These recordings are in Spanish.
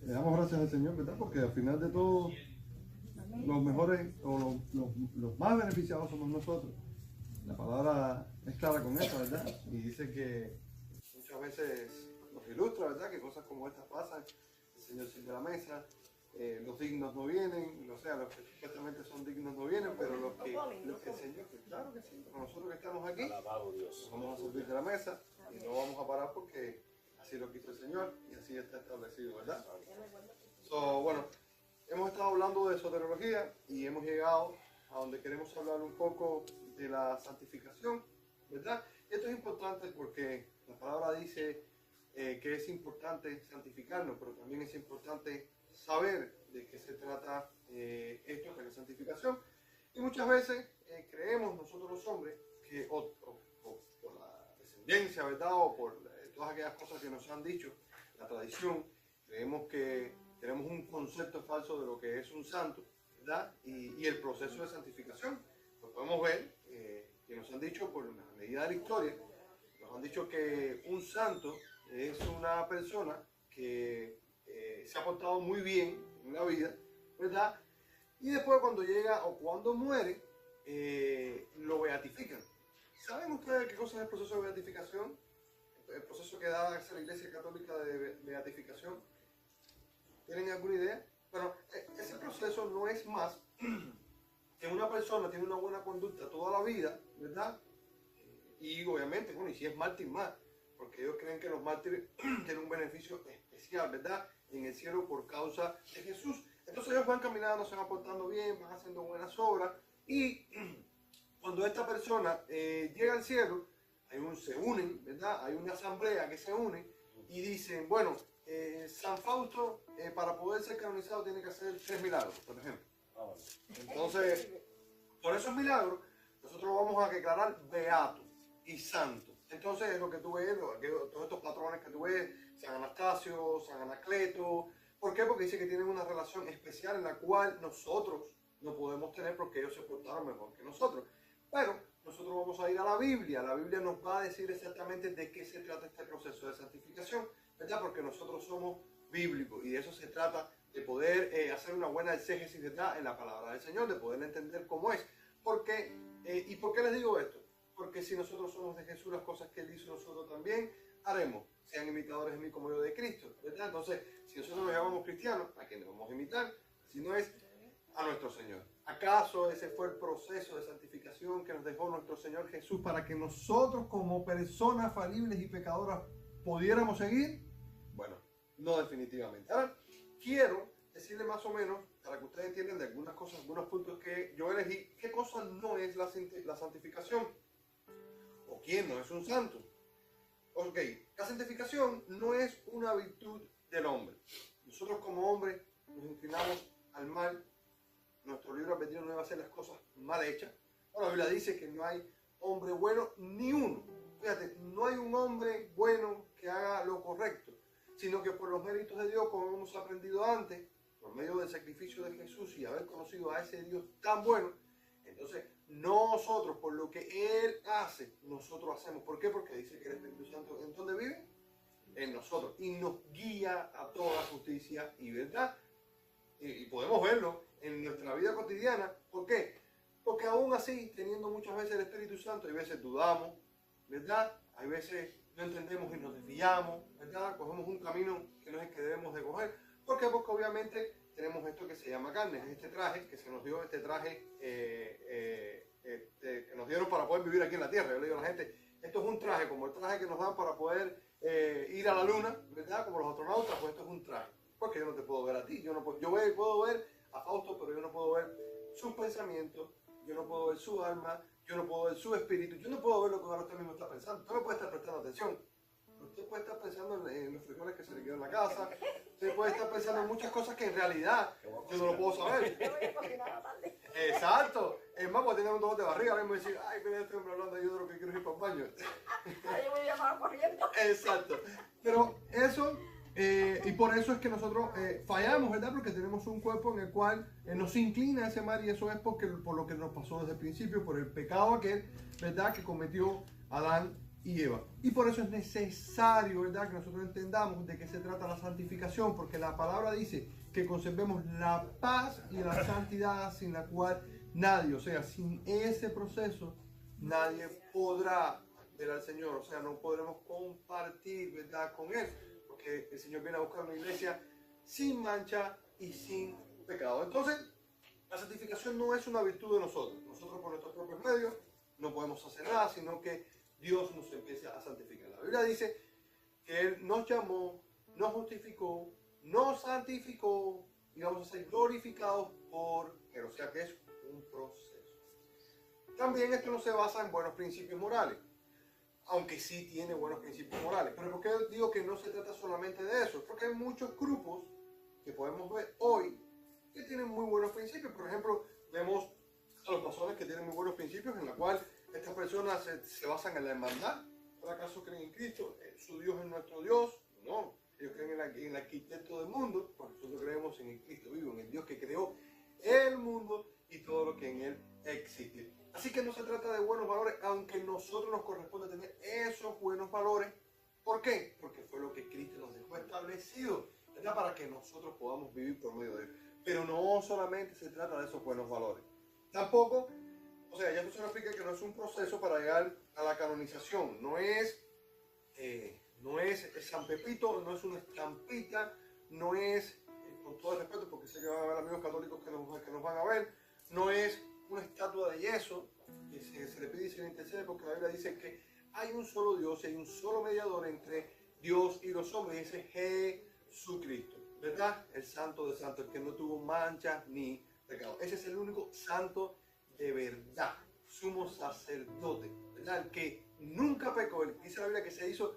Le damos gracias al Señor, ¿verdad? Porque al final de todo, los mejores o los más beneficiados somos nosotros. La palabra es clara con eso, ¿verdad? Y dice que muchas veces nos ilustra, ¿verdad? Que cosas como estas pasan. El Señor sirve la mesa, los dignos no vienen, o sea, los que supuestamente son dignos no vienen, pero los que el Señor, claro que sí, pero nosotros que estamos aquí, nos vamos a servir de la mesa y no vamos a parar porque así lo quiso el Señor y así está establecido, ¿verdad? Bueno, hemos estado hablando de soteriología y hemos llegado a donde queremos hablar un poco de la santificación, ¿verdad? Esto es importante porque la palabra dice que es importante santificarnos, pero también es importante saber de qué se trata esto, que es la santificación. Y muchas veces creemos nosotros los hombres que, o por la descendencia, ¿verdad? O por todas aquellas cosas que nos han dicho, la tradición, creemos que tenemos un concepto falso de lo que es un santo, ¿verdad? Y el proceso de santificación. Pues podemos ver que nos han dicho por la medida de la historia, nos han dicho que un santo es una persona que se ha portado muy bien en la vida, ¿verdad? Y después cuando llega o cuando muere, lo beatifican. ¿Saben ustedes qué cosa es el proceso de beatificación? El proceso que da la Iglesia Católica de beatificación. ¿Tienen alguna idea? Bueno, ese proceso no es más que una persona tiene una buena conducta toda la vida, ¿verdad? Y obviamente, bueno, y si es mártir más, porque ellos creen que los mártires tienen un beneficio especial, ¿verdad? En el cielo por causa de Jesús. Entonces ellos van caminando, se van portando bien, van haciendo buenas obras y cuando esta persona llega al cielo, se unen, ¿verdad? Hay una asamblea que se une y dicen, bueno, San Fausto para poder ser canonizado tiene que hacer 3 milagros, por ejemplo. Entonces, por esos milagros, nosotros vamos a declarar beato y santo. Entonces, es lo que tú ves, todos estos patrones que tú ves, San Anastasio, San Anacleto. ¿Por qué? Porque dice que tienen una relación especial en la cual nosotros no podemos tener porque ellos se portaron mejor que nosotros. Pero nosotros vamos a ir a la Biblia. La Biblia nos va a decir exactamente de qué se trata este proceso de santificación, ¿verdad? Porque nosotros somos bíblicos y de eso se trata, de poder hacer una buena exégesis, ¿verdad? En la palabra del Señor, de poder entender cómo es. ¿Y por qué les digo esto? Porque si nosotros somos de Jesús, las cosas que Él hizo nosotros también haremos. Sean imitadores de mí como yo de Cristo, ¿verdad? Entonces, si nosotros nos llamamos cristianos, ¿a quién debemos imitar? Si no es a nuestro Señor. ¿Acaso ese fue el proceso de santificación que nos dejó nuestro Señor Jesús para que nosotros como personas falibles y pecadoras pudiéramos seguir? Bueno, no definitivamente. Ahora, quiero decirle más o menos, para que ustedes entiendan de algunas cosas, algunos puntos que yo elegí, qué cosa no es la santificación o quién no es un santo. Ok, la santificación no es una virtud del hombre. Nosotros como hombres nos inclinamos al mal. Nuestro libre albedrío no debe hacer las cosas mal hechas. Bueno, la Biblia dice que no hay hombre bueno ni uno. Fíjate, no hay un hombre bueno que haga lo correcto, sino que por los méritos de Dios, como hemos aprendido antes, por medio del sacrificio de Jesús y haber conocido a ese Dios tan bueno, entonces nosotros, por lo que Él hace, nosotros hacemos. ¿Por qué? Porque dice que el Espíritu Santo, ¿en dónde vive? En nosotros. Y nos guía a toda justicia y verdad. Y podemos verlo en nuestra vida cotidiana. ¿Por qué? Porque aún así, teniendo muchas veces el Espíritu Santo, hay veces dudamos, ¿verdad? Hay veces no entendemos y nos desviamos, ¿verdad? Cogemos un camino que no es el que debemos de coger. ¿Por qué? Porque obviamente tenemos esto que se llama carne, es este traje que se nos dio, este traje que nos dieron para poder vivir aquí en la tierra. Yo le digo a la gente, esto es un traje, como el traje que nos dan para poder ir a la luna, ¿verdad? Como los astronautas, pues esto es un traje. Porque yo no te puedo ver a ti, yo puedo ver a Fausto, pero yo no puedo ver sus pensamientos, yo no puedo ver su alma, yo no puedo ver su espíritu, yo no puedo ver lo que ahora usted mismo está pensando. Usted no puede estar prestando atención. Usted puede estar pensando en los frijoles que se le quedó en la casa, usted puede estar pensando en muchas cosas que en realidad yo no lo puedo saber. Exacto. Es más, puede tener un dolor de barriga, ahora mismo decir, ay, mira este hombre hablando, yo de lo que quiero es ir para el baño. Yo voy a llamar corriendo. Exacto. Pero eso... y por eso es que nosotros fallamos, ¿verdad? Porque tenemos un cuerpo en el cual nos inclina a ese mal y eso es por lo que nos pasó desde el principio, por el pecado aquel, ¿verdad? Que cometió Adán y Eva. Y por eso es necesario, ¿verdad?, que nosotros entendamos de qué se trata la santificación, porque la palabra dice que conservemos la paz y la santidad sin la cual nadie, o sea, sin ese proceso, nadie podrá ver al Señor, o sea, no podremos compartir, ¿verdad?, con Él, porque el Señor viene a buscar una iglesia sin mancha y sin pecado. Entonces, la santificación no es una virtud de nosotros. Nosotros por nuestros propios medios no podemos hacer nada, sino que Dios nos empieza a santificar. La Biblia dice que Él nos llamó, nos justificó, nos santificó y vamos a ser glorificados por Él. O sea que es un proceso. También esto no se basa en buenos principios morales, aunque sí tiene buenos principios morales. Pero ¿por qué digo que no se trata solamente de eso? Porque hay muchos grupos que podemos ver hoy que tienen muy buenos principios. Por ejemplo, vemos a los pastores que tienen muy buenos principios, en la cual estas personas se basan en la hermandad. ¿Por acaso creen en Cristo? ¿Su Dios es nuestro Dios? No. Ellos creen en el arquitecto del mundo. Pues nosotros creemos en el Cristo vivo, en el Dios que creó el mundo y todo lo que en él existe. Así que no se trata de buenos valores, aunque a nosotros nos corresponde tener esos buenos valores. ¿Por qué? Porque fue lo que Cristo nos dejó establecido, ¿verdad?, para que nosotros podamos vivir por medio de él. Pero no solamente se trata de esos buenos valores. Tampoco, o sea, ya esto se nos explica que no es un proceso para llegar a la canonización. No es San Pepito, no es una estampita, no es, con todo el respeto, porque sé que van a haber amigos católicos que nos van a ver, no es una estatua de yeso que se le pide y se le intercede, porque la Biblia dice que hay un solo Dios y hay un solo mediador entre Dios y los hombres, y ese es Jesucristo, ¿verdad? El santo de santos, el que no tuvo mancha ni pecado. Ese es el único santo de verdad, sumo sacerdote, ¿verdad? El que nunca pecó, el que dice la Biblia que se hizo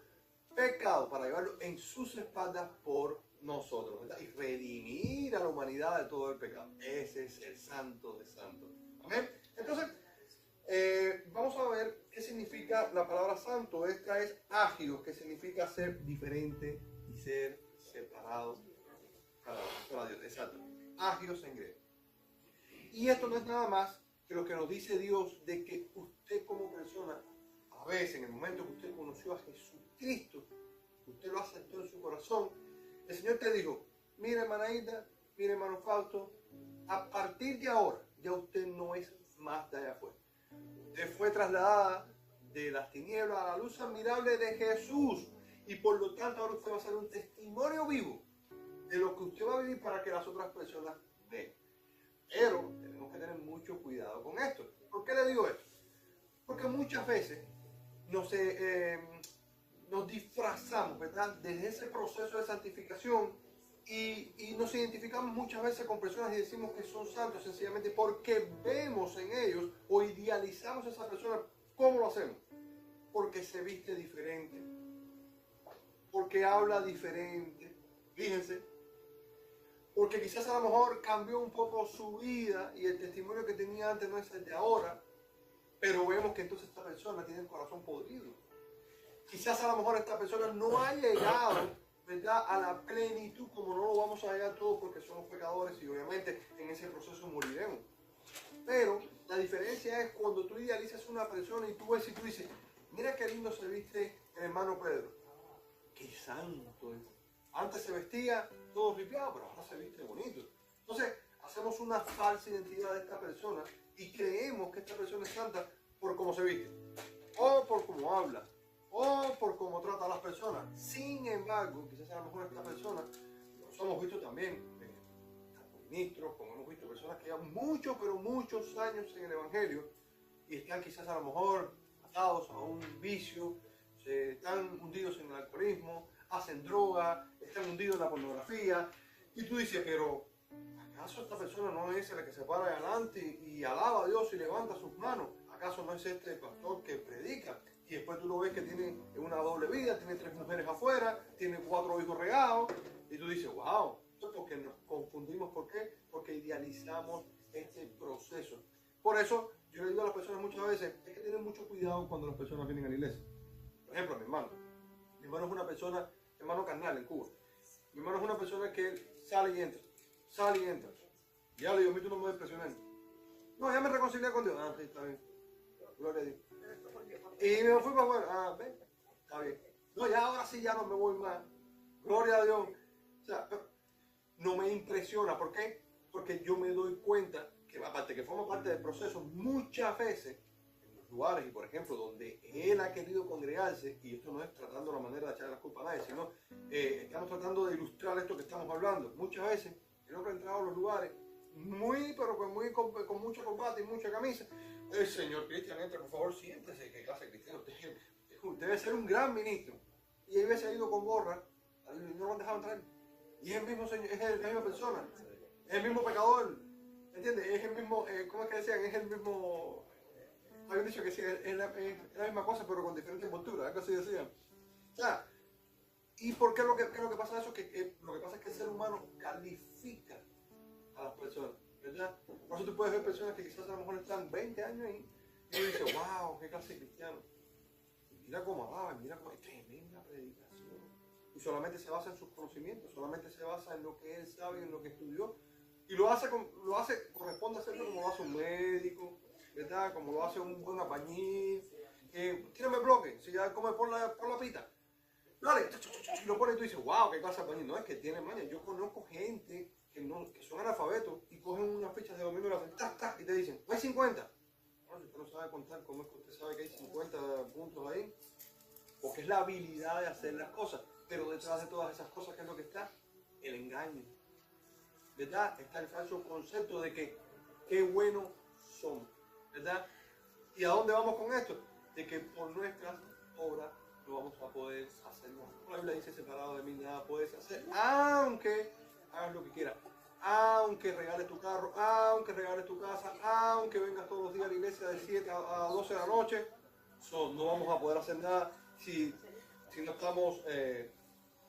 pecado para llevarlo en sus espaldas por nosotros, ¿verdad?, y redimir a la humanidad de todo el pecado. Ese es el santo de santos. ¿Amén? Entonces, vamos a ver qué significa la palabra santo. Esta es agios, que significa ser diferente y ser separado para Dios. Exacto. Agios en griego. Y esto no es nada más que lo que nos dice Dios de que usted como persona, a veces en el momento que usted conoció a Jesucristo, usted lo aceptó en su corazón, el Señor te dijo: mire, hermanaita, mire, hermano Fausto, a partir de ahora ya usted no es más de allá afuera. Usted fue trasladada de las tinieblas a la luz admirable de Jesús, y por lo tanto ahora usted va a ser un testimonio vivo de lo que usted va a vivir para que las otras personas vean. Pero tenemos que tener mucho cuidado con esto. ¿Por qué le digo esto? Porque muchas veces nos disfrazamos, ¿verdad?, desde ese proceso de santificación y nos identificamos muchas veces con personas y decimos que son santos sencillamente porque vemos en ellos o idealizamos a esa persona. ¿Cómo lo hacemos? Porque se viste diferente, porque habla diferente, fíjense, porque quizás a lo mejor cambió un poco su vida y el testimonio que tenía antes no es el de ahora, pero vemos que entonces esta persona tiene el corazón podrido. Quizás a lo mejor esta persona no ha llegado, ¿verdad?, a la plenitud, como no lo vamos a llegar todos porque somos pecadores y obviamente en ese proceso moriremos. Pero la diferencia es cuando tú idealizas a una persona y tú ves y tú dices: mira qué lindo se viste el hermano Pedro, qué santo es. Antes se vestía todo ripiado, pero ahora se viste bonito. Entonces hacemos una falsa identidad de esta persona y creemos que esta persona es santa por cómo se viste, o por cómo habla, o por cómo trata a las personas. Sin embargo, quizás a lo mejor esta persona, nos hemos visto también ministros, como hemos visto personas que llevan muchos, pero muchos años en el Evangelio y están quizás a lo mejor atados a un vicio, están hundidos en el alcoholismo, hacen droga, están hundidos en la pornografía, y tú dices: pero ¿acaso esta persona no es la que se para adelante y alaba a Dios y levanta sus manos? ¿Acaso no es este el pastor que predica? Y después tú lo ves que tiene una doble vida, tiene 3 mujeres afuera, tiene 4 hijos regados, y tú dices: wow. Esto es porque nos confundimos. ¿Por qué? Porque idealizamos este proceso. Por eso yo le digo a las personas muchas veces: hay que tener mucho cuidado cuando las personas vienen a la iglesia. Por ejemplo, mi hermano es una persona, hermano carnal en Cuba. Mi hermano es una persona que sale y entra, sale y entra. Y ya le digo: a mí tú no me puedes presionar. No, ya me reconcilié con Dios. Ah, sí, está bien. Gloria a Dios. Y me fui para afuera. Ah, ven, está bien. No, ya ahora sí ya no me voy más. Gloria a Dios. O sea, pero no me impresiona. ¿Por qué? Porque yo me doy cuenta que, aparte que forma parte del proceso, muchas veces en los lugares, y por ejemplo, donde él ha querido congregarse, y esto no es tratando la manera de echar la culpa a nadie, sino estamos tratando de ilustrar esto que estamos hablando. Muchas veces el hombre ha entrado a los lugares pero con mucho combate y mucha camisa. El señor Cristian, entra, por favor, siéntese. ¿Qué clase de cristiano? Usted debe ser un gran ministro. Y él veces ha ido con gorra, no lo han dejado entrar. Y es el mismo señor, es la misma persona, es el mismo pecador. ¿Entiendes? Es el mismo, ¿cómo es que decían? Es el mismo. Habían dicho que sí, es la misma cosa, pero con diferentes posturas, algo así decían. O sea, ¿y por qué lo que pasa eso? Que lo que pasa es que el ser humano califica a las personas, ¿verdad? Por eso tú puedes ver personas que quizás a lo mejor están 20 años ahí y uno dice, wow, qué clase de cristiano. Mira cómo alaba, mira cómo es tremenda predicación. Y solamente se basa en sus conocimientos, solamente se basa en lo que él sabe, en lo que estudió. Y corresponde a hacerlo como lo hace un médico, ¿verdad? Como lo hace un buen albañil. Tírame el bloque, si ya come por la pita. Dale, y lo pone y tú dices, wow, qué clase de albañil. No es que tiene maña. Yo conozco gente que son analfabetos y cogen unas fichas de dominio y las hacen tac, y te dicen, hay 50. Bueno, si usted no sabe contar, ¿cómo es que usted sabe que hay 50 puntos ahí? Porque es la habilidad de hacer las cosas. Pero detrás de todas esas cosas, ¿qué es lo que está? El engaño. ¿Verdad? Está el falso concepto de que qué buenos somos. ¿Verdad? ¿Y a dónde vamos con esto? De que por nuestras obras no vamos a poder hacer nada. La Biblia dice, separado de mí nada puedes hacer, aunque hagas lo que quieras. Aunque regales tu carro, aunque regales tu casa, aunque vengas todos los días a la iglesia de 7 a 12 de la noche, no vamos a poder hacer nada si no estamos,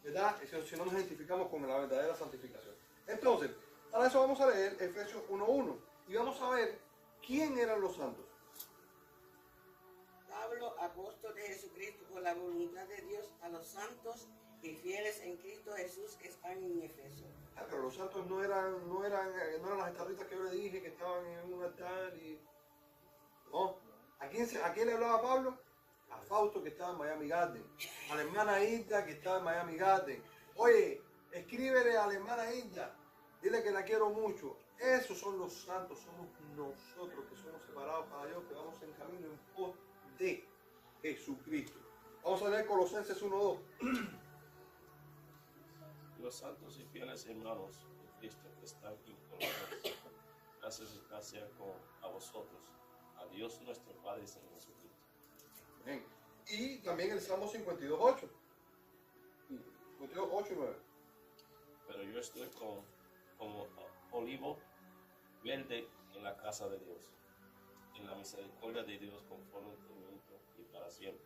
¿verdad? Si no nos identificamos con la verdadera santificación. Entonces, para eso vamos a leer Efesios 1:1 y vamos a ver quién eran los santos. Pablo, apóstol de Jesucristo, por la voluntad de Dios, a los santos y fieles en Cristo Jesús que están en Efeso. Pero los santos no eran las estatuitas que yo le dije que estaban en un altar y... No. ¿A quién le hablaba Pablo? A Fausto, que estaba en Miami Garden. A la hermana Hilda, que estaba en Miami Garden. Oye, escríbele a la hermana Hilda. Dile que la quiero mucho. Esos son los santos. Somos nosotros que somos separados para Dios, que vamos en camino en pos de Jesucristo. Vamos a leer Colosenses 1:2. Los santos y fieles hermanos de Cristo que están incorporados, gracias a vosotros, a Dios nuestro Padre y Señor Jesucristo. Bien. Y también el Salmo 52:8. 52:8-9. Pero yo estoy como olivo verde en la casa de Dios, en la misericordia de Dios conforme tu movimiento y para siempre.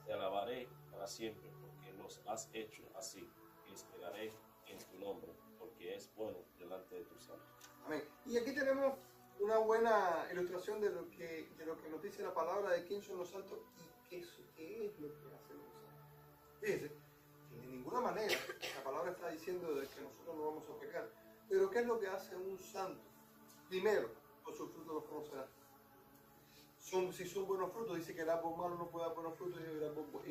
Te alabaré para siempre porque los has hecho así. Y esperaré en tu nombre, porque es bueno delante de tus santos. Amén. Y aquí tenemos una buena ilustración de lo que nos dice la palabra de quién son los santos y qué es lo que hacen los santos. Fíjense, que de ninguna manera la palabra está diciendo de que nosotros no vamos a pecar, pero ¿qué es lo que hace un santo? Primero, por sus frutos los conocerán. Si son buenos frutos, dice que el árbol malo no puede dar buenos frutos y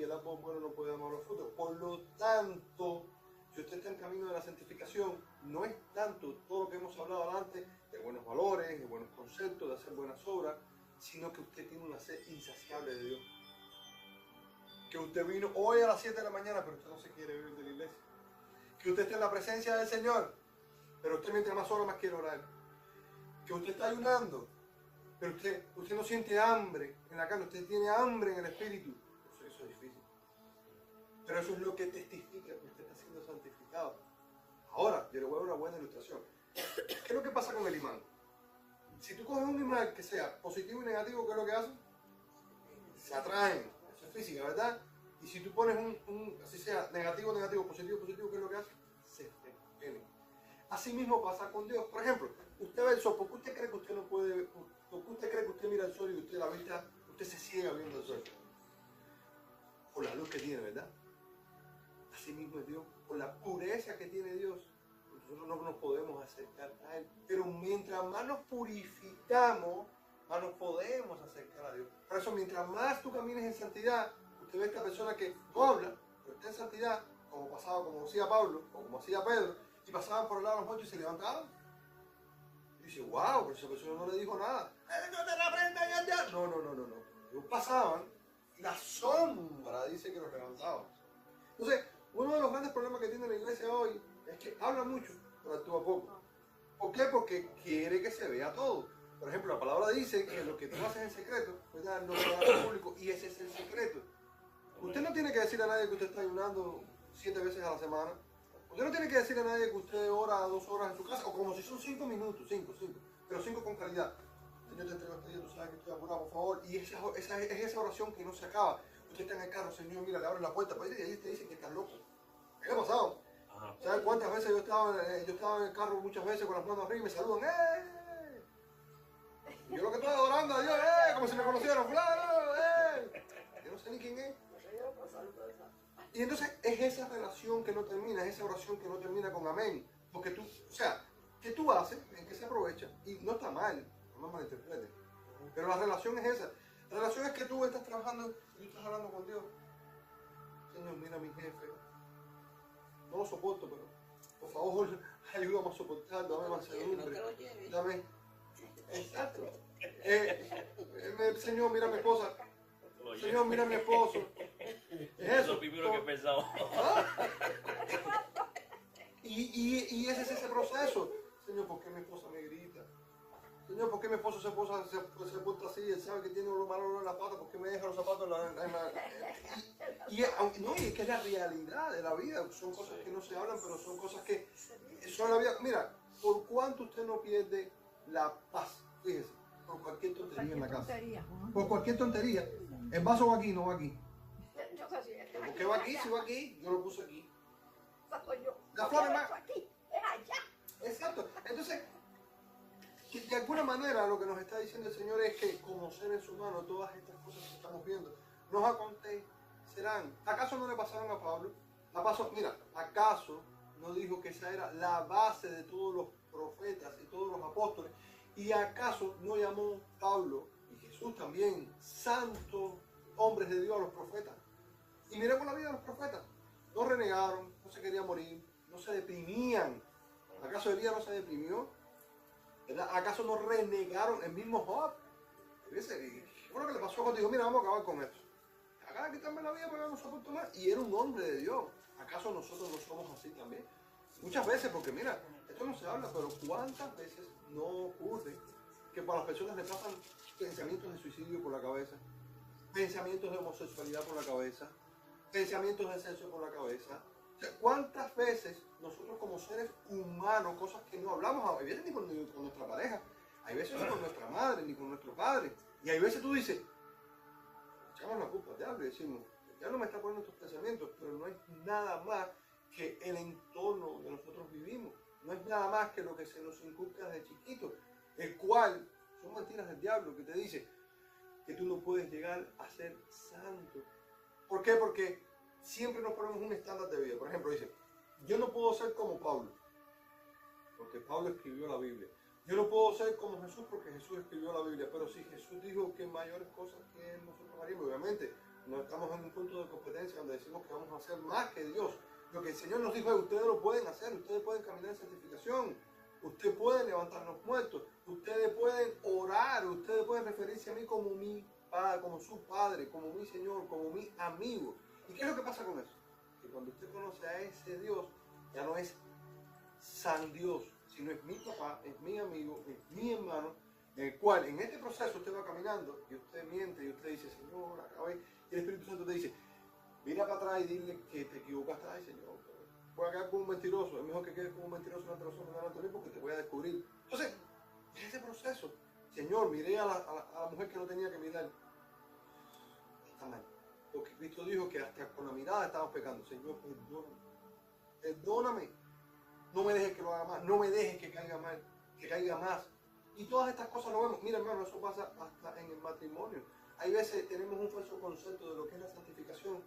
el árbol bueno no puede dar malos frutos. Por lo tanto, si usted está en camino de la santificación, no es tanto todo lo que hemos hablado antes, de buenos valores, de buenos conceptos, de hacer buenas obras, sino que usted tiene una sed insaciable de Dios. Que usted vino hoy a las 7 de la mañana, pero usted no se quiere ir de la iglesia. Que usted está en la presencia del Señor, pero usted mientras más ora más quiere orar. Que usted está ayunando, pero usted no siente hambre en la carne, usted tiene hambre en el espíritu. Eso es difícil. Pero eso es lo que testifica que usted está siendo santificado. Ahora, yo le voy a dar una buena ilustración. ¿Qué es lo que pasa con el imán? Si tú coges un imán que sea positivo y negativo, ¿qué es lo que hace? Se atraen. Eso es física, ¿verdad? Y si tú pones así sea, negativo, negativo, positivo, positivo, ¿qué es lo que hace? Se repelen. Así mismo pasa con Dios. Por ejemplo, usted ve el sol, ¿por qué usted cree que usted no puede, por qué usted cree que usted mira el sol y usted la vista, usted se ciega viendo el sol? Por la luz que tiene, ¿verdad? Así mismo es Dios, por la pureza que tiene Dios, nosotros no nos podemos acercar a Él. Pero mientras más nos purificamos, más nos podemos acercar a Dios. Por eso, mientras más tú camines en santidad, usted ve a esta persona que no habla, pero está en santidad, como pasaba, como hacía Pablo, o como hacía Pedro, y pasaban por el lado de los muertos y se levantaban. Y dice, wow, pero esa persona no le dijo nada. No te la prendas ya, ya. No. Ellos pasaban y la sombra dice que los levantaban. Entonces, uno de los grandes problemas que tiene la iglesia hoy es que habla mucho, pero actúa poco. ¿Por qué? Porque quiere que se vea todo. Por ejemplo, la palabra dice que lo que tú haces en secreto, ¿verdad? No lo hagas en público, y ese es el secreto. Usted no tiene que decir a nadie que usted está ayunando 7 veces a la semana. Usted no tiene que decir a nadie que usted ora 2 horas en su casa, o como si son 5 minutos, 5, pero 5 con calidad. Señor, te entrego este día, tú sabes que estoy apurado, por favor. Y esa es esa oración que no se acaba. Usted está en el carro, Señor, mira, le abre la puerta, pues, y ahí te dice que estás loco. ¿Qué ha pasado? ¿Sabes cuántas veces yo estaba en el carro muchas veces con las manos arriba y me saludan? ¡Eh! Y yo lo que estoy adorando a Dios, como si me conocieran, fulano, yo no sé ni quién es. Y entonces es esa relación que no termina, es esa oración que no termina con amén. Porque tú, o sea, ¿qué tú haces? ¿En qué se aprovecha? Y no está mal, no me malinterpreten. Pero la relación es esa. La relación es que tú estás trabajando y tú estás hablando con Dios. Señor, mira a mi jefe. No lo soporto, pero por favor, ayúdame a soportar, dame mansedumbre. Dame. Exacto. Señor, mira a mi esposa. Señor, mira a mi esposo. Es eso. Es lo primero que he pensado. Y ese es ese proceso. Señor, ¿por qué mi esposa me grita? Señor, ¿por qué mi esposo se porta así? Él sabe que tiene un mal olor en la pata. ¿Por qué me deja los zapatos en la... Y es que es la realidad de la vida. Son cosas que no se hablan, pero son cosas que son la vida. Mira, ¿por cuánto usted no pierde la paz? Fíjese, por cualquier tontería en la casa. Por cualquier tontería. El vaso va aquí, no va aquí. ¿Por qué va aquí? Si va aquí, yo lo puse aquí. La flor va aquí. Exacto. Entonces, de alguna manera lo que nos está diciendo el Señor es que como seres humanos todas estas cosas que estamos viendo nos acontecerán. ¿Acaso no le pasaron a Pablo? ¿Acaso no dijo que esa era la base de todos los profetas y todos los apóstoles? ¿Y acaso no llamó Pablo y Jesús también santos hombres de Dios a los profetas? Y miremos la vida de los profetas. No renegaron, no se querían morir, no se deprimían. ¿Acaso Elías no se deprimió? ¿Verdad? ¿Acaso no renegaron el mismo Job? ¿Qué fue lo que le pasó a Job? Dijo, mira, vamos a acabar con esto. Acá de quitarme la vida porque no soporto más. Y era un hombre de Dios. ¿Acaso nosotros no somos así también? Muchas veces, porque mira, esto no se habla, pero ¿cuántas veces no ocurre que para las personas le pasan pensamientos de suicidio por la cabeza, pensamientos de homosexualidad por la cabeza, pensamientos de sexo por la cabeza? O sea, ¿cuántas veces nosotros como seres humanos, cosas que no hablamos, hay veces ni con nuestra pareja, hay veces ni con nuestra madre, ni con nuestro padre, y hay veces tú dices, echamos la culpa al diablo y decimos, el diablo me está poniendo estos pensamientos, pero no es nada más que el entorno donde nosotros vivimos, no es nada más que lo que se nos inculca desde chiquito, el cual son mentiras del diablo que te dice que tú no puedes llegar a ser santo. ¿Por qué? Porque siempre nos ponemos un estándar de vida. Por ejemplo, dice, yo no puedo ser como Pablo, porque Pablo escribió la Biblia. Yo no puedo ser como Jesús, porque Jesús escribió la Biblia. Pero si Jesús dijo que mayores cosas que nosotros haríamos, obviamente, no estamos en un punto de competencia donde decimos que vamos a hacer más que Dios. Lo que el Señor nos dijo es, ustedes lo pueden hacer, ustedes pueden caminar en santificación, ustedes pueden levantar los muertos, ustedes pueden orar, ustedes pueden referirse a mí como mi Padre, como su Padre, como mi Señor, como mi amigo. ¿Y qué es lo que pasa con eso? Que cuando usted conoce a ese Dios, ya no es San Dios, sino es mi papá, es mi amigo, es mi hermano, en el cual en este proceso usted va caminando y usted miente y usted dice, Señor, acabé. Y el Espíritu Santo te dice, mira para atrás y dile que te equivocaste. Ay, Señor, voy a quedar como un mentiroso. Es mejor que quedes como un mentiroso delante de los ojos delante de mí porque te voy a descubrir. Entonces, en ese proceso, Señor, miré a la mujer que no tenía que mirar. Está mal. Porque Cristo dijo que hasta con la mirada estamos pecando. Señor, perdóname. Perdóname. No me dejes que lo haga más. No me dejes que caiga mal. Que caiga más. Y todas estas cosas lo vemos. Mira, hermano, eso pasa hasta en el matrimonio. Hay veces tenemos un falso concepto de lo que es la santificación.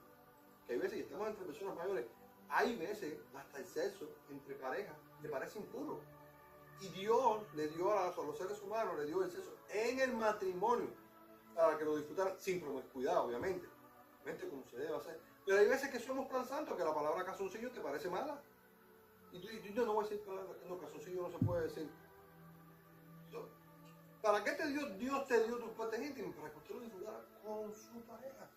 Que hay veces, y estamos entre personas mayores, hay veces hasta el sexo entre parejas le parece impuro. Y Dios le dio a los seres humanos, le dio el sexo en el matrimonio para que lo disfrutaran sin promiscuidad, obviamente como se debe hacer. Pero hay veces que somos tan santos que la palabra calzoncillo te parece mala. Y yo no voy a decir palabra, no, calzoncillo no se puede decir. ¿Para qué Dios te dio tus partes íntimas? Para que usted lo disfrutara con su pareja.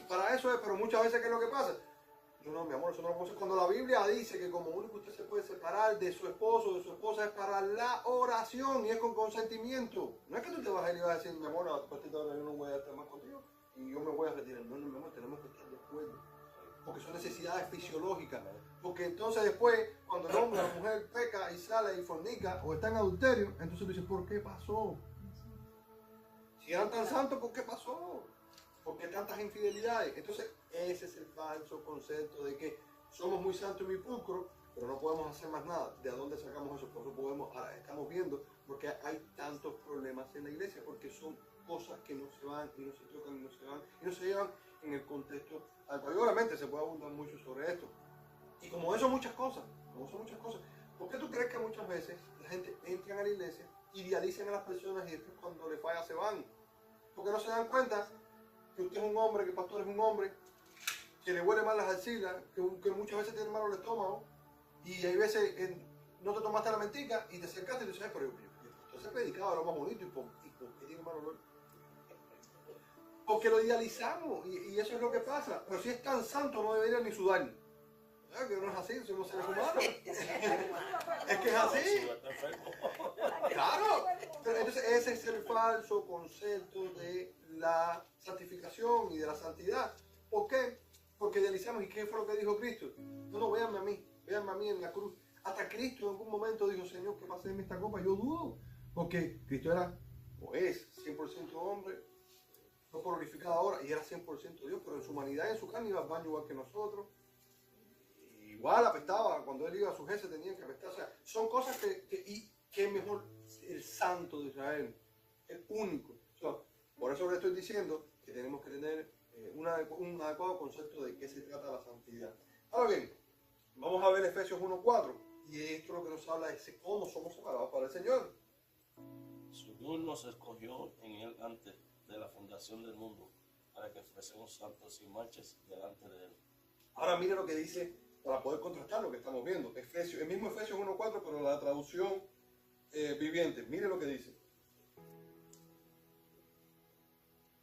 Para eso es, pero muchas veces, ¿qué es lo que pasa? Yo no, mi amor, eso no lo puedo hacer. Cuando la Biblia dice que como único usted se puede separar de su esposo o de su esposa es para la oración y es con consentimiento. No es que tú te vas a ir y vas a decir, mi amor, a partir de ahora yo no voy a estar más contigo y yo me voy a retirar. No, mi amor, tenemos que estar de acuerdo. Porque son necesidades fisiológicas. Porque entonces después, cuando el hombre o la mujer peca y sale y fornica o está en adulterio, entonces tú dices, ¿por qué pasó? Si eran tan santos, ¿por qué pasó? ¿Por qué tantas infidelidades? Entonces, ese es el falso concepto de que somos muy santos y muy pulcros, pero no podemos hacer más nada. ¿De dónde sacamos eso? Por eso estamos viendo, porque hay tantos problemas en la iglesia, porque son cosas que no se van y no se tocan y no se van y no se llevan en el contexto actual. Y obviamente se puede abundar mucho sobre esto. Y como eso muchas cosas, ¿por qué tú crees que muchas veces la gente entra a la iglesia, idealizan a las personas y después cuando les falla se van? Porque no se dan cuenta que usted es un hombre, que el pastor es un hombre, que le huele mal las axilas, que muchas veces tiene malo el estómago, y hay veces no te tomaste la mentica y te acercaste y dices, pero entonces predicaba lo más bonito y por qué tiene mal olor. Porque lo idealizamos y eso es lo que pasa. Pero si es tan santo no debería ni sudar. ¿Verdad? Que no es así, somos seres humanos. Es que es así. Claro. Pero entonces ese es el falso concepto de la santificación y de la santidad. ¿Por qué? Porque idealizamos. ¿Y qué fue lo que dijo Cristo? No, véanme a mí en la cruz. Hasta Cristo en algún momento dijo, Señor, que pase de mí esta copa. Yo dudo. Porque Cristo era, o es, 100% hombre, no glorificado ahora, y era 100% Dios, pero en su humanidad y en su carne iba al baño igual que nosotros. Igual apestaba, cuando él iba a su jefe tenían que apestar. O sea, son cosas que es mejor el santo de Israel, el único. O sea, por eso le estoy diciendo que tenemos que tener un adecuado concepto de qué se trata la santidad. Ahora bien, vamos a ver Efesios 1:4, y esto lo que nos habla es cómo somos separados para el Señor. Dios nos escogió en él antes de la fundación del mundo, para que fuésemos santos y manchas delante de él. Ahora mire lo que dice, para poder contrastar lo que estamos viendo. El mismo Efesios 1:4, pero la traducción viviente. Mire lo que dice.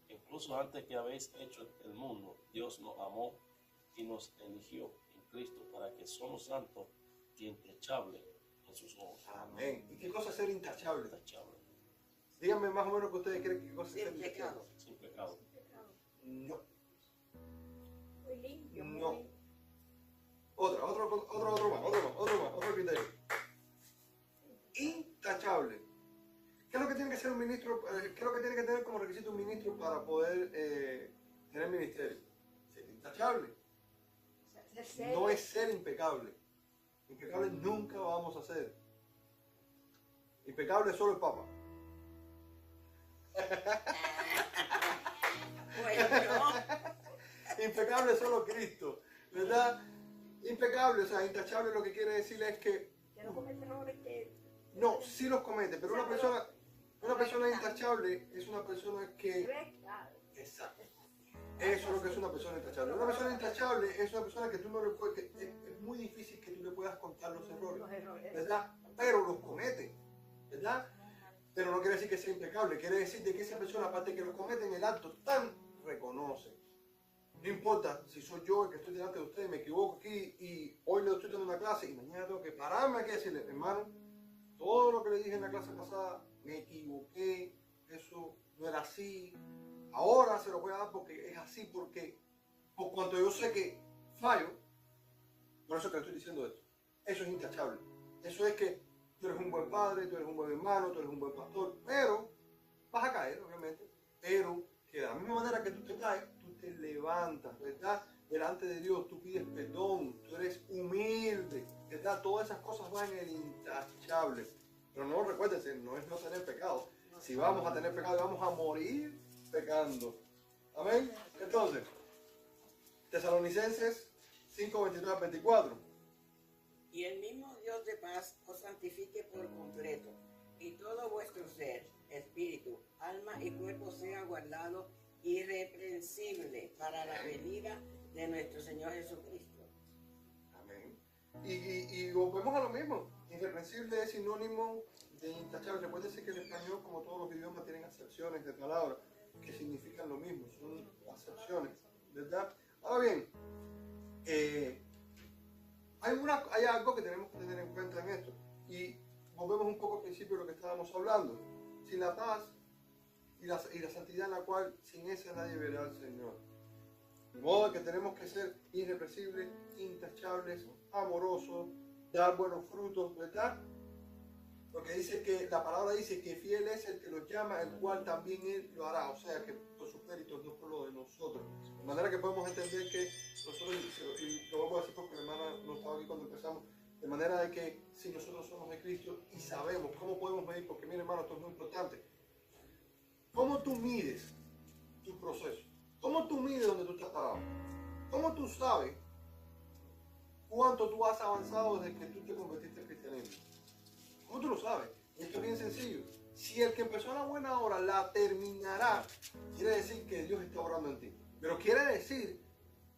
Incluso antes que habéis hecho el mundo, Dios nos amó y nos eligió en Cristo para que somos santos y intachables en sus ojos. Amén. ¿Y qué cosa es ser intachable? Intachable. Díganme más o menos que ustedes creen que cosa es ser Sin intachable. pecado. Sin pecado. No. Muy limpio, muy No. limpio. Otro criterio. Intachable. ¿Qué es lo que tiene que ser un ministro? ¿Qué es lo que tiene que tener como requisito un ministro para poder tener ministerio? Ser intachable. Ser serio. No es ser impecable. Impecable nunca vamos a ser. Impecable es solo el Papa. Bueno, Impecable es solo Cristo, ¿verdad? Impecable, o sea, intachable lo que quiere decir es que Que no comete errores que... no, sí los comete, pero una persona intachable es una persona que... Recta. Exacto. Eso es lo que es una persona intachable. Una persona intachable es una persona que tú no le puedes... es muy difícil que tú le puedas contar los errores, Los errores. ¿verdad? Pero los comete, ¿verdad? Pero no quiere decir que sea impecable, quiere decir de que esa persona, aparte de que lo comete en el acto, tan reconoce. No importa si soy yo el que estoy delante de ustedes, me equivoco aquí y hoy le estoy dando una clase y mañana tengo que pararme aquí y decirle, hermano, todo lo que le dije en la clase pasada, me equivoqué, eso no era así, ahora se lo voy a dar porque es así, porque por cuanto yo sé que fallo, por eso que le estoy diciendo esto. Eso es intachable. Eso es que tú eres un buen padre, tú eres un buen hermano, tú eres un buen pastor, pero vas a caer, obviamente, pero que de la misma manera que tú te caes, tú te levantas, ¿verdad? Delante de Dios, tú pides perdón, tú eres humilde, ¿verdad? Todas esas cosas van en el intachable. Pero no, recuérdense, no es no tener pecado. Si vamos a tener pecado, vamos a morir pecando. Amén. Entonces, Tesalonicenses 5:23-24. Y el mismo Dios de paz os santifique por completo, y todo vuestro ser, espíritu, alma y cuerpo sea guardado irreprensible para la venida de nuestro Señor Jesucristo. Amén. Y volvemos a lo mismo. Irreprensible es sinónimo de intachable. Recuérdense que el español, como todos los idiomas, tienen acepciones de palabras que significan lo mismo. Son acepciones, ¿verdad? Ahora bien, hay algo que tenemos que tener en cuenta en esto. Y volvemos un poco al principio de lo que estábamos hablando. Sin la paz y la santidad en la cual sin esa nadie verá al Señor. De modo que tenemos que ser irrepresibles, intachables, amorosos, dar buenos frutos, ¿verdad? Porque dice que la palabra dice que fiel es el que los llama, el cual también él lo hará. O sea que por sus méritos, no por lo de nosotros. De manera que podemos entender que nosotros, y lo vamos a decir porque la hermana no estaba aquí cuando empezamos, de manera de que si nosotros somos de Cristo y sabemos cómo podemos medir, porque mire hermano, esto es muy importante. ¿Cómo tú mides tu proceso? ¿Cómo tú mides donde tú estás parado? ¿Cómo tú sabes cuánto tú has avanzado desde que tú te convertiste en cristianismo? ¿Cómo tú lo sabes? Y esto es bien sencillo. Si el que empezó a la buena hora la terminará, quiere decir que Dios está orando en ti. Pero quiere decir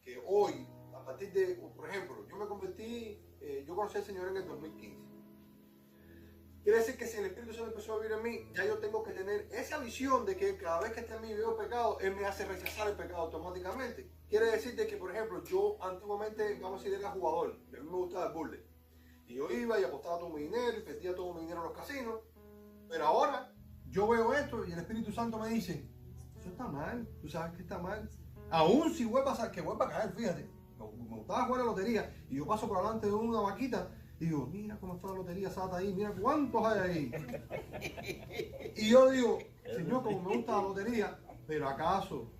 que hoy, a partir de, por ejemplo, yo me convertí, yo conocí al Señor en el 2015. Quiere decir que si el Espíritu Santo empezó a vivir en mí, ya yo tengo que tener esa visión de que cada vez que esté en mí veo pecado, Él me hace rechazar el pecado automáticamente. Quiere decir de que, por ejemplo, yo antiguamente, vamos a decir, era jugador. A mí me gustaba el burle. Y yo iba y apostaba todo mi dinero y perdía todo mi dinero en los casinos. Pero ahora yo veo esto y el Espíritu Santo me dice, eso está mal, tú sabes que está mal. Aún si vuelva a caer, fíjate. Me gustaba jugar a la lotería y yo paso por delante de una vaquita y digo, mira cómo está la lotería Sata ahí, mira cuántos hay ahí. Y yo digo, Señor, como me gusta la lotería, pero ¿acaso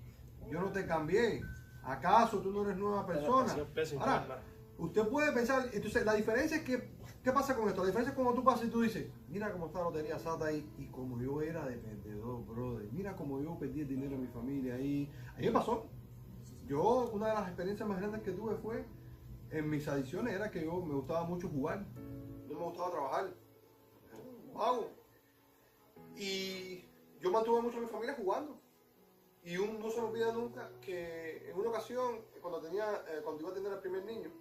yo no te cambié? ¿Acaso tú no eres nueva persona? Ahora, usted puede pensar, entonces la diferencia es que, ¿qué pasa con esto? La diferencia es cuando tú pasas y tú dices, mira cómo está la lotería Sata ahí, y como yo era de perdedor, brother, mira cómo yo perdí el dinero en mi familia ahí. Ahí me pasó. Yo, una de las experiencias más grandes que tuve fue, en mis adiciones, era que yo me gustaba mucho jugar, no me gustaba trabajar, vago. Y yo mantuve mucho a mi familia jugando. Y no se me olvida nunca que en una ocasión, cuando iba a tener el primer niño,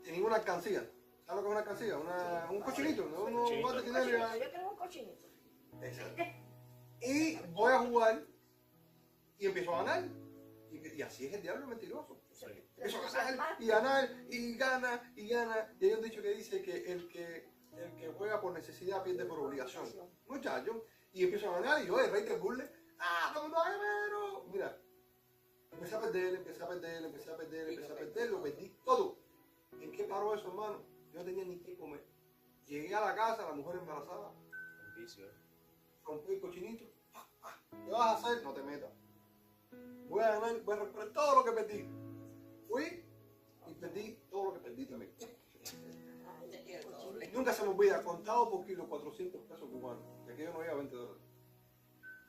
tenía una alcancía. ¿Sabes lo que es una alcancía? Un cochinito, ¿no? Un bote de dinero. Yo tengo un cochinito. Exacto. Y voy a jugar y empiezo a ganar. Y así es el diablo mentiroso. Empiezo a ganar y ganar y gana y gana. Y hay un dicho que dice que el que juega por necesidad pierde por obligación. Muchachos. Y empiezo a ganar y yo, el rey del burle, todo el mundo, pero mira, empecé a perder, lo perdí todo. ¿En qué paró eso, hermano? Yo no tenía ni qué comer. Llegué a la casa, la mujer embarazada. Rompí el cochinito. ¿Qué vas a hacer? No te metas. Voy a ganar, voy a recuperar todo lo que perdí. Fui y perdí todo lo que perdí también. Nunca se me olvida, contado por kilo, 400 pesos cubanos. De aquello no había $20.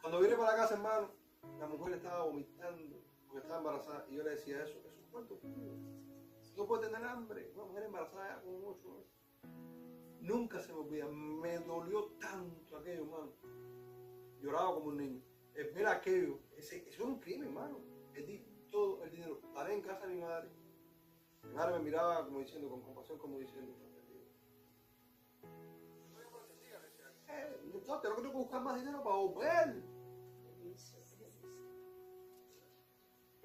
Cuando vine para la casa, hermano, la mujer estaba vomitando porque estaba embarazada. Y yo le decía eso, ¿cuánto kilos? No puede tener hambre. Una mujer embarazada con 8 meses. Nunca se me olvida, me dolió tanto aquello, hermano. Lloraba como un niño. Mira aquello, eso es un crimen, hermano. Perdí todo el dinero. Paré en casa de mi madre. Mi madre me miraba como diciendo, con compasión, como diciendo, entonces tengo que buscar más dinero para volver.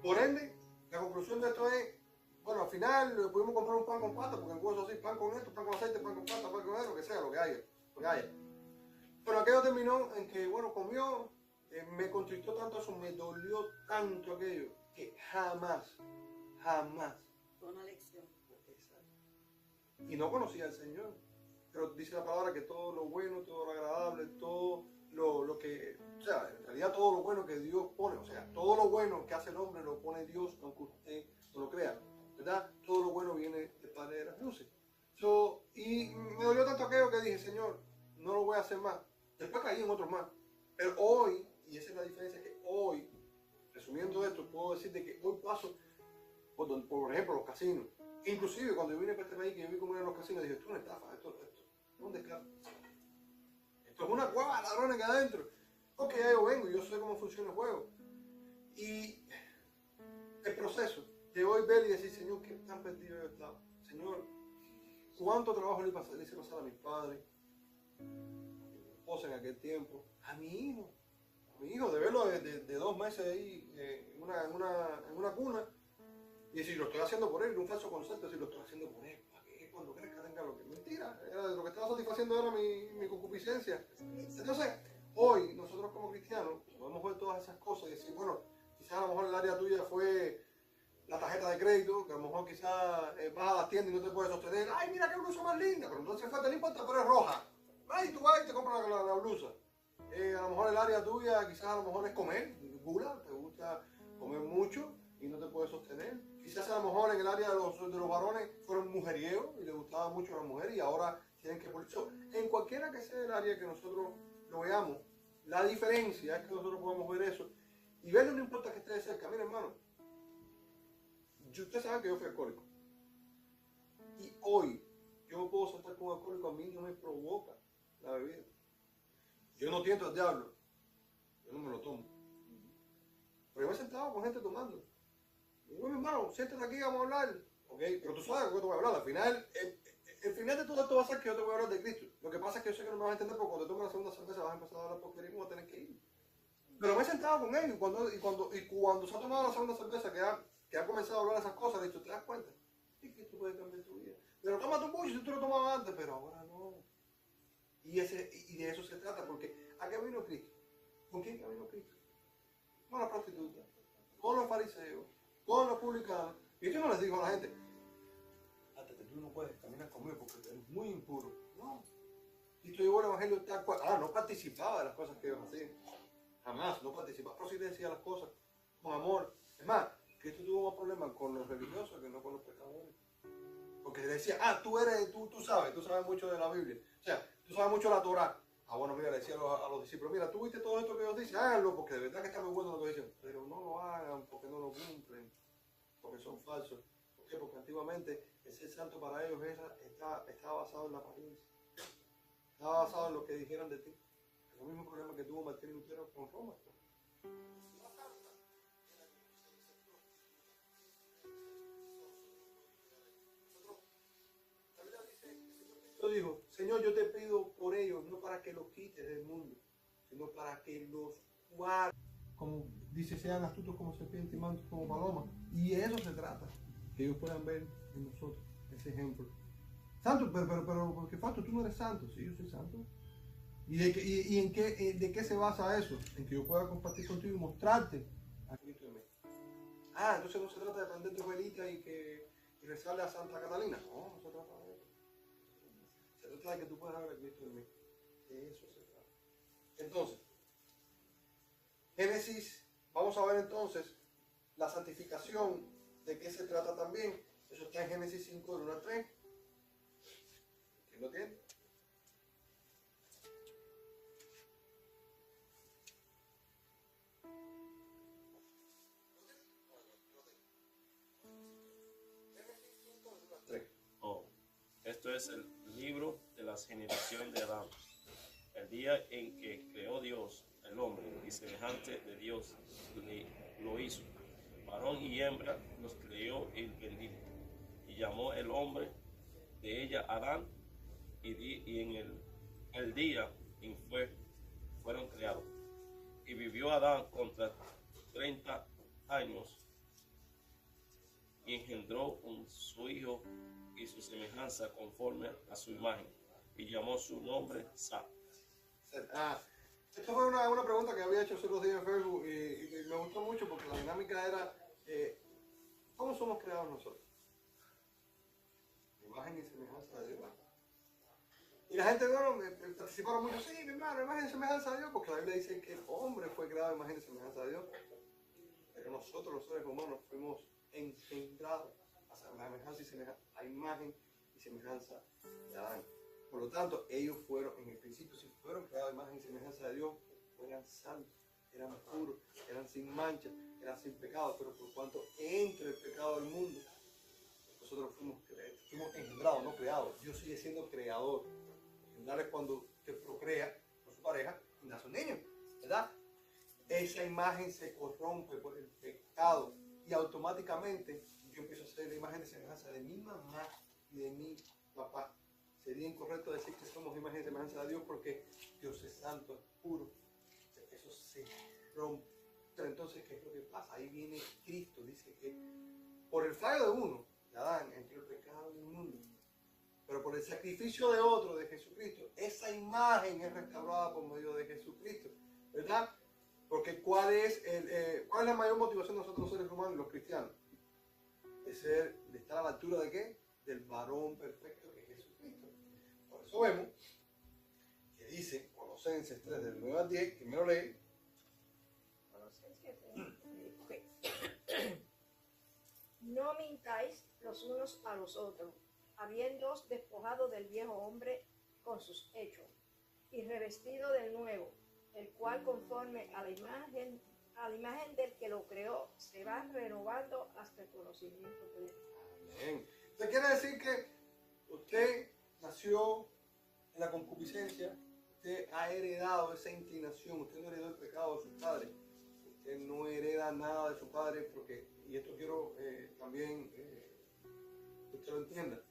Por ende, la conclusión de esto es, bueno, al final pudimos comprar un pan con pasta, porque en Cuba así, pan con esto, pan con aceite, pan con pasta, pan con eso, lo que sea, lo que haya. Pero aquello terminó en que, bueno, comió, me contristó tanto eso, me dolió tanto aquello, que jamás. Fue una lección. Y no conocía al Señor. Pero dice la palabra que todo lo bueno, todo lo agradable, todo lo que, o sea, en realidad todo lo bueno que Dios pone, o sea, todo lo bueno que hace el hombre lo pone Dios, aunque usted no lo crea, ¿verdad? Todo lo bueno viene de Padre de las Luces. Y me dolió tanto aquello que dije, Señor, no lo voy a hacer más. Después caí en otros más. Pero hoy, y esa es la diferencia, que hoy, resumiendo esto, puedo decirte que hoy paso por ejemplo, los casinos. Inclusive cuando yo vine para este país, que yo vi cómo eran los casinos, dije, esto es una estafa, esto es un descaro. Esto es una cueva de ladrones que hay adentro. Porque ya yo vengo, yo sé cómo funciona el juego. Y el proceso de hoy ver y decir, Señor, qué tan perdido yo estaba. Señor, cuánto trabajo le hice pasar a mis padres, a mi esposa en aquel tiempo, a mi hijo, de verlo de 2 meses ahí en una cuna, y decir, lo estoy haciendo por él, un falso concepto, decir, lo estoy haciendo por él, para que cuando crezca tenga lo que... Mentira, lo que estaba satisfaciendo era mi concupiscencia. Entonces, hoy, nosotros como cristianos, podemos ver todas esas cosas y decir, bueno, quizás a lo mejor el área tuya fue la tarjeta de crédito, que a lo mejor quizás vas a las tiendas y no te puedes sostener. Ay, mira qué blusa más linda, pero entonces falta, no importa, pero es roja. Ay, tú vas y te compras la blusa. A lo mejor el área tuya quizás a lo mejor es comer, gula, te gusta comer mucho y no te puedes sostener. Quizás a lo mejor en el área de los varones fueron mujeriegos y les gustaba mucho a las mujeres y ahora tienen que poner. En cualquiera que sea el área que nosotros lo veamos, la diferencia es que nosotros podemos ver eso y verlo, no importa que esté de cerca. Mira, hermano, ustedes saben que yo fui alcohólico y hoy yo me puedo sentar con un alcohólico, a mí no me provoca la bebida. Yo no tiento al diablo, yo no me lo tomo, pero yo me he sentado con gente tomando. Y digo, mi hermano, siéntate aquí, vamos a hablar. Ok, pero tú sabes de qué te voy a hablar. Al final, el final de todo esto va a ser que yo te voy a hablar de Cristo. Lo que pasa es que yo sé que no me vas a entender porque cuando te tomes la segunda cerveza vas a empezar a hablar porquería y vas a tener que ir. Pero me he sentado con ellos y cuando se ha tomado la segunda cerveza, que ha comenzado a hablar esas cosas, le he dicho, ¿te das cuenta? Sí, que esto puede cambiar tu vida. Pero tómate un bucho si tú lo tomabas antes, pero ahora no. Y de eso se trata, porque ¿a qué vino Cristo? ¿Con quién vino Cristo? Con la prostituta, con los fariseos, con los publicanos. Y yo no les digo a la gente, hasta que tú no puedes caminar conmigo porque eres muy impuro. No. Cristo llevó el evangelio tal cual. No participaba de las cosas que ellos hacían. Jamás, no participaba. Pero sí decía las cosas con amor. Es más, Cristo tuvo más problemas con los religiosos que no con los pecadores. Porque decía, tú sabes mucho de la Biblia. O sea, tú sabes mucho de la Torah. Bueno, mira, le decía a los discípulos, mira, tú viste todo esto que ellos dicen, háganlo, porque de verdad que está muy bueno lo que dicen. Pero no lo hagan porque no lo cumplen, porque son falsos. ¿Por qué? Porque antiguamente el ser santo para ellos estaba basado en la apariencia. Estaba basado en lo que dijeran de ti. Es el mismo problema que tuvo Martín Lutero con Roma. Dijo, Señor, yo te pido por ellos, no para que los quites del mundo, sino para que los guardes. Como dice, sean astutos como serpientes y mansos como palomas. Y de eso se trata, que ellos puedan ver en nosotros ese ejemplo. Santo, pero, porque Fausto, tú no eres santo. Sí, yo soy santo. ¿Y de qué se basa eso? En que yo pueda compartir contigo y mostrarte a Cristo en mí. Entonces no se trata de prender tu velita y rezarle a Santa Catalina. No, no se trata de eso. Se trata de que tú puedas ver a Cristo en mí. De eso se trata. Entonces, Génesis, vamos a ver entonces la santificación, de qué se trata también. Eso está en Génesis 5, del 1 al 3. ¿Quién lo tiene? Esto es el libro de las generaciones de Adán. El día en que creó Dios el hombre y semejante de Dios lo hizo. Varón y hembra los creó y bendijo. Y llamó el hombre de ella Adán, y en el día en fueron creados. Y vivió Adán contra 30 años y engendró su hijo y su semejanza conforme a su imagen, y llamó su nombre Sat. Esto fue una pregunta que había hecho hace 2 días en Facebook y me gustó mucho porque la dinámica era ¿cómo somos creados nosotros? Imagen y semejanza de Dios. Y la gente, bueno, participaron mucho, sí, mi hermano, imagen y semejanza de Dios, porque la Biblia dice que el hombre fue creado en imagen y semejanza de Dios, pero nosotros los seres humanos fuimos engendrados a imagen y semejanza de Adán. Por lo tanto, ellos fueron, en el principio, si fueron creados a imagen y semejanza de Dios, eran santos, eran puros, eran sin mancha, eran sin pecado, pero por cuanto entra el pecado al mundo, nosotros fuimos engendrados, no creados. Dios sigue siendo creador. Engendrar es cuando usted procrea con su pareja y nace un niño, ¿verdad? Esa imagen se corrompe por el pecado y automáticamente yo empiezo a hacer la imagen de semejanza de mi mamá y de mi papá. Sería incorrecto decir que somos imagen de semejanza de Dios porque Dios es santo, es puro. Eso se rompe. Pero entonces, ¿qué es lo que pasa? Ahí viene Cristo. Dice que por el fallo de uno, de Adán, entró el pecado en el mundo. Pero por el sacrificio de otro, de Jesucristo, esa imagen es restaurada por medio de Jesucristo. ¿Verdad? Porque ¿cuál es la mayor motivación de nosotros los seres humanos, los cristianos? De estar a la altura de ¿qué? Del varón perfecto que es Jesucristo. Por eso vemos que dice Colosenses 3 del 9 al 10, que me lo lee. No mintáis los unos a los otros, habiéndoos despojado del viejo hombre con sus hechos, y revestido del nuevo, el cual conforme a la imagen del que lo creó, se va renovando hasta el conocimiento pleno. Amén. Eso quiere decir que usted nació en la concupiscencia, usted ha heredado esa inclinación, usted no heredó el pecado de sus padres, usted no hereda nada de su padre, porque, y esto quiero también que usted lo entienda,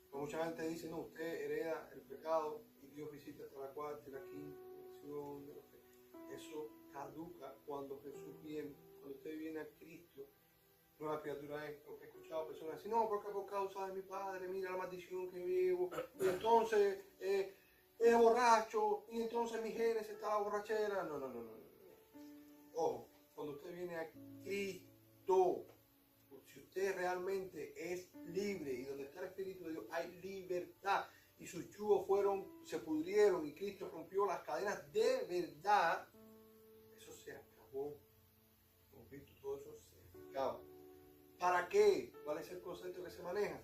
porque mucha gente dice, no, usted hereda el pecado y Dios visita hasta la cuarta y la quinta dimensión de los pecados. Eso caduca cuando Jesús viene, cuando usted viene a Cristo, nueva criatura es. Porque he escuchado personas decir, no, porque por causa de mi padre, mira la maldición que vivo, y entonces es borracho, y entonces mi genes está la borrachera. No. Ojo, cuando usted viene a Cristo, si usted realmente es libre, y donde está el Espíritu de Dios hay libertad, y sus yugos se pudrieron, y Cristo rompió las cadenas de verdad, eso se acabó. Con Cristo todo eso se acaba. ¿Para qué? ¿Cuál es el concepto que se maneja?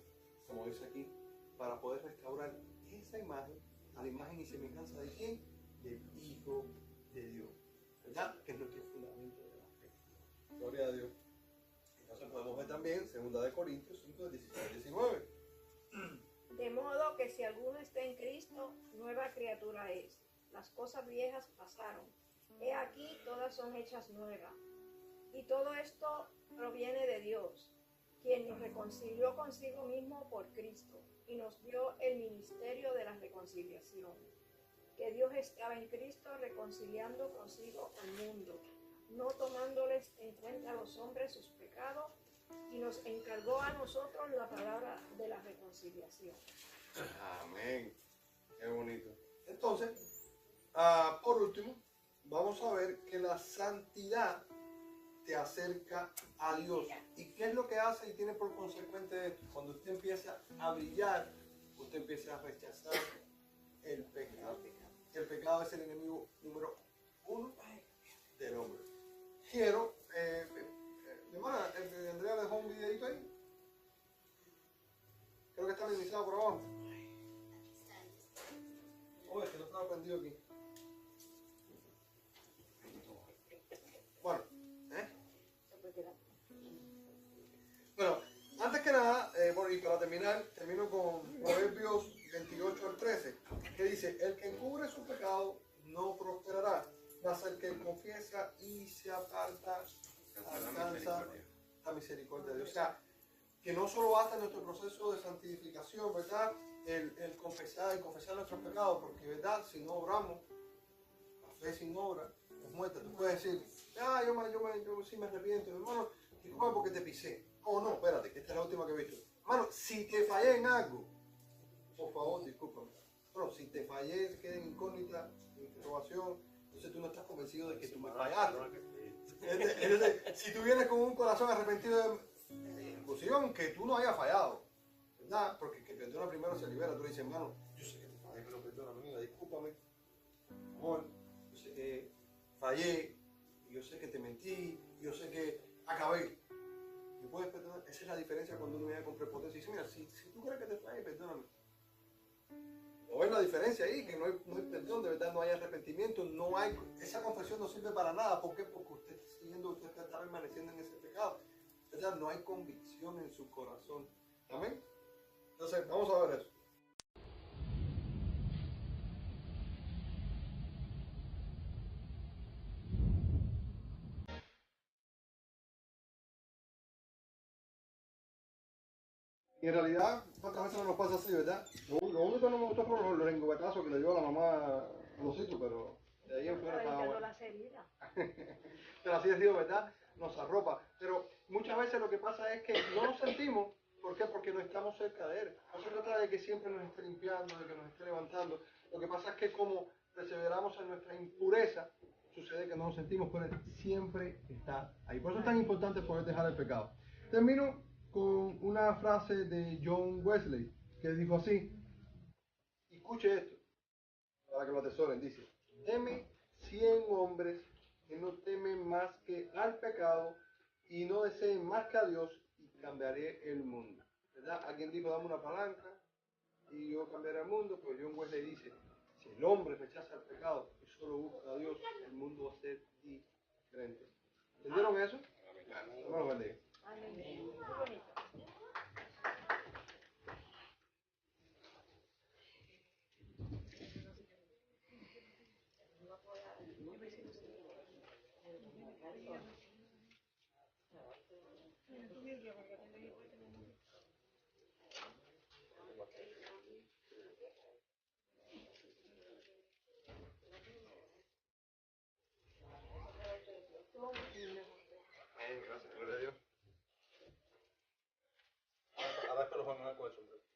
Como dice aquí, para poder restaurar esa imagen a la imagen y semejanza de ¿quién? Del Hijo de Dios. ¿Verdad? Que es nuestro fundamento de la fe. Gloria a Dios. Entonces podemos ver también 2 Corintios 5, 16 y 19. De modo que si alguno está en Cristo, nueva criatura es. Las cosas viejas pasaron. He aquí, todas son hechas nuevas. Y todo esto proviene de Dios, quien nos reconcilió consigo mismo por Cristo y nos dio el ministerio de la reconciliación. Que Dios estaba en Cristo reconciliando consigo al mundo, no tomándoles en cuenta a los hombres sus pecados, y nos encargó a nosotros la palabra de la reconciliación. Amén. Qué bonito. Entonces, por último, vamos a ver que la santidad te acerca a Dios. ¿Y qué es lo que hace y tiene por consecuente esto? Cuando usted empieza a brillar, usted empieza a rechazar el pecado. El pecado es el enemigo número 1 del hombre. Quiero, mi hermana, Andrea dejó un videito ahí. Creo que está minimizado por abajo. Oye, que no estaba prendido aquí. Bueno, Bueno, antes que nada, y para terminar, termino con Proverbios 28 al 13, que dice, el que encubre su pecado no prosperará, mas el que confiesa y se aparta alcanza la misericordia de Dios. O sea, que no solo basta nuestro proceso de santificación, ¿verdad? El confesar nuestros pecados, porque, ¿verdad? Si no obramos, la fe sin obra es muerta. Tú puedes decir, yo sí me arrepiento, hermano, disculpa porque te pisé. Oh, no, espérate, que esta es la última que he visto. Hermano, si te fallé en algo, por favor, discúlpame. Bueno, si te fallé, queda en incógnita, en interrogación, entonces tú no estás convencido de que tú me fallaste. Si tú vienes con un corazón arrepentido, inclusive aunque tú no hayas fallado, ¿verdad? Porque el que perdona primero se libera. Tú le dices, hermano, yo sé que te fallé, pero perdóname, mira, discúlpame. Amor, yo sé que fallé, yo sé que te mentí, yo sé que acabé. ¿Me puedes perdonar? Esa es la diferencia cuando uno viene con prepotencia y dice, mira, si tú crees que te fallé, perdóname. ¿No ves la diferencia ahí? Que no hay perdón, de verdad no hay arrepentimiento, no hay, esa confesión no sirve para nada. ¿Por qué? Porque usted está permaneciendo en ese pecado. ¿Verdad? No hay convicción en su corazón. Amén. Entonces, vamos a ver eso. Y en realidad, ¿cuántas veces no nos pasa así, verdad? Lo único que no me gustó fueron los lengüetazos que le dio a la mamá a los sitios, pero de ahí en fuera estaba Limpiando bueno. las heridas. Pero así ha sido, ¿verdad? Nos arropa. Pero muchas veces lo que pasa es que no nos sentimos. ¿Por qué? Porque no estamos cerca de Él. No se trata de que siempre nos esté limpiando, de que nos esté levantando. Lo que pasa es que como perseveramos en nuestra impureza, sucede que no nos sentimos con Él. Siempre está ahí. Por eso es tan importante poder dejar el pecado. Termino con una frase de John Wesley, que dijo así. Y escuche esto, para que lo atesoren. Dice, deme 100 hombres que no temen más que al pecado y no deseen más que a Dios y cambiaré el mundo. ¿Verdad? Alguien dijo, dame una palanca y yo cambiaré el mundo. Pues John Wesley dice, si el hombre rechaza el pecado y solo busca a Dios, el mundo va a ser diferente. ¿Entendieron eso? Bueno, bendiga. Amén. Muy bonito. Gracias, gloria a Dios. Ahora espero con el sombrero.